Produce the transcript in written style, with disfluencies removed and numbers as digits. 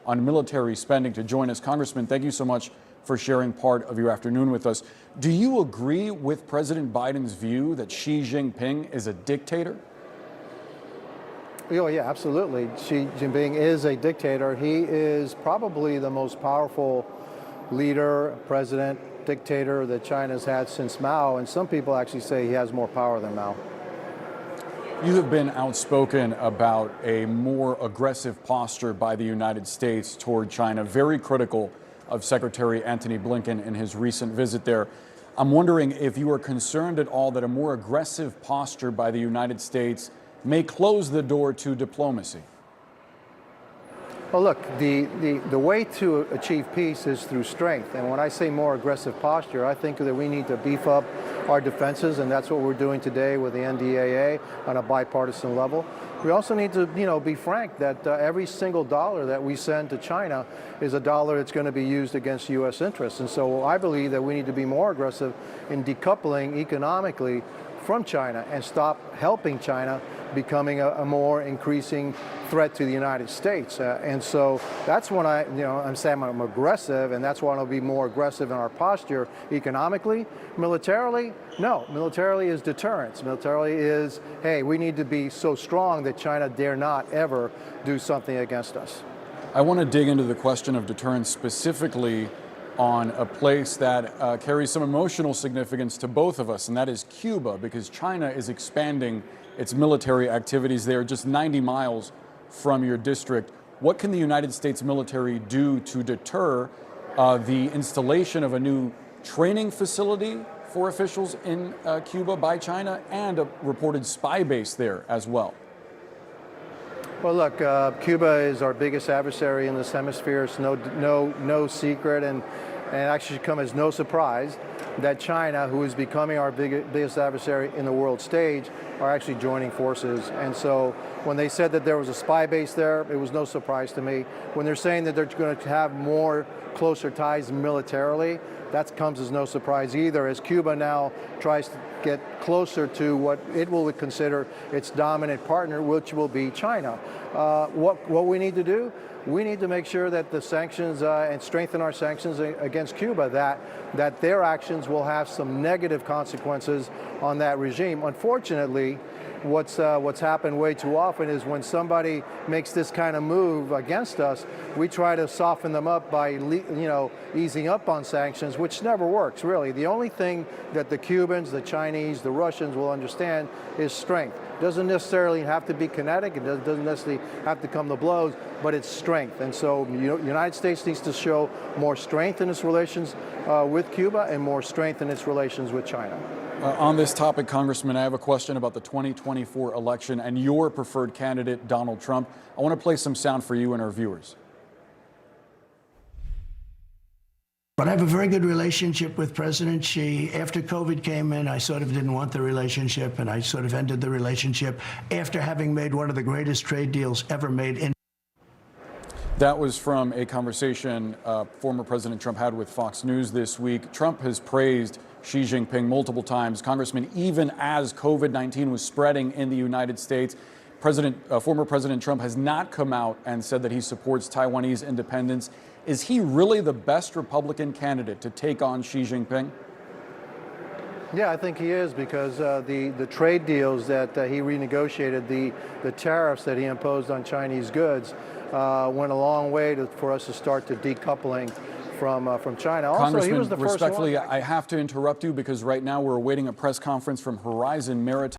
on military spending to join us. Congressman, thank you so much for sharing part of your afternoon with us. Do you agree with President Biden's view that Xi Jinping is a dictator? Oh, yeah, absolutely. Xi Jinping is a dictator. He is probably the most powerful leader, president, dictator that China's had since Mao, and some people actually say he has more power than Mao. You have been outspoken about a more aggressive posture by the United States toward China, very critical of Secretary Antony Blinken in his recent visit there. I'm wondering if you are concerned at all that a more aggressive posture by the United States may close the door to diplomacy. Well, look, the way to achieve peace is through strength. And when I say more aggressive posture, I think that we need to beef up our defenses, and that's what we're doing today with the NDAA on a bipartisan level. We also need to, be frank that every single dollar that we send to China is a dollar that's going to be used against U.S. interests. And so I believe that we need to be more aggressive in decoupling economically from China and stop helping China becoming a more increasing threat to the United States. And so that's when I'm saying I'm aggressive, and that's why I'll be more aggressive in our posture economically. Militarily, no. Militarily is deterrence. Militarily is, hey, we need to be so strong that China dare not ever do something against us. I want to dig into the question of deterrence specifically on a place that carries some emotional significance to both of us, and that is Cuba, because China is expanding its military activities there just 90 miles from your district. What can the United States military do to deter the installation of a new training facility for officials in Cuba by China and a reported spy base there as well? Well, look, Cuba is our biggest adversary in this hemisphere. It's no secret, and actually should come as no surprise that China, who is becoming our biggest adversary in the world stage, are actually joining forces. And so when they said that there was a spy base there, it was no surprise to me. When they're saying that they're going to have more closer ties militarily, that comes as no surprise either, as Cuba now tries to get closer to what it will consider its dominant partner, which will be China. What we need to do, we need to make sure that the sanctions and strengthen our sanctions against Cuba, that their actions will have some negative consequences on that regime. Unfortunately, what's happened way too often is when somebody makes this kind of move against us, we try to soften them up by easing up on sanctions, which never works, really. The only thing that the Cubans, the Chinese, the Russians will understand is strength. It doesn't necessarily have to be kinetic, it doesn't necessarily have to come to blows, but it's strength. And so the United States needs to show more strength in its relations with Cuba and more strength in its relations with China. On this topic, Congressman, I have a question about the 2024 election and your preferred candidate, Donald Trump. I want to play some sound for you and our viewers. But I have a very good relationship with President Xi. After COVID came in, I sort of didn't want the relationship, and I sort of ended the relationship after having made one of the greatest trade deals ever made in. That was from a conversation former President Trump had with Fox News this week. Trump has praised Xi Jinping multiple times. Congressman, even as COVID-19 was spreading in the United States, former President Trump has not come out and said that he supports Taiwanese independence. Is he really the best Republican candidate to take on Xi Jinping? Yeah, I think he is, because the trade deals that he renegotiated, the tariffs that he imposed on Chinese goods, went a long way for us to start to decoupling from China. Also, he was the first respectfully, one. I have to interrupt you because right now we're awaiting a press conference from Horizon Maritime.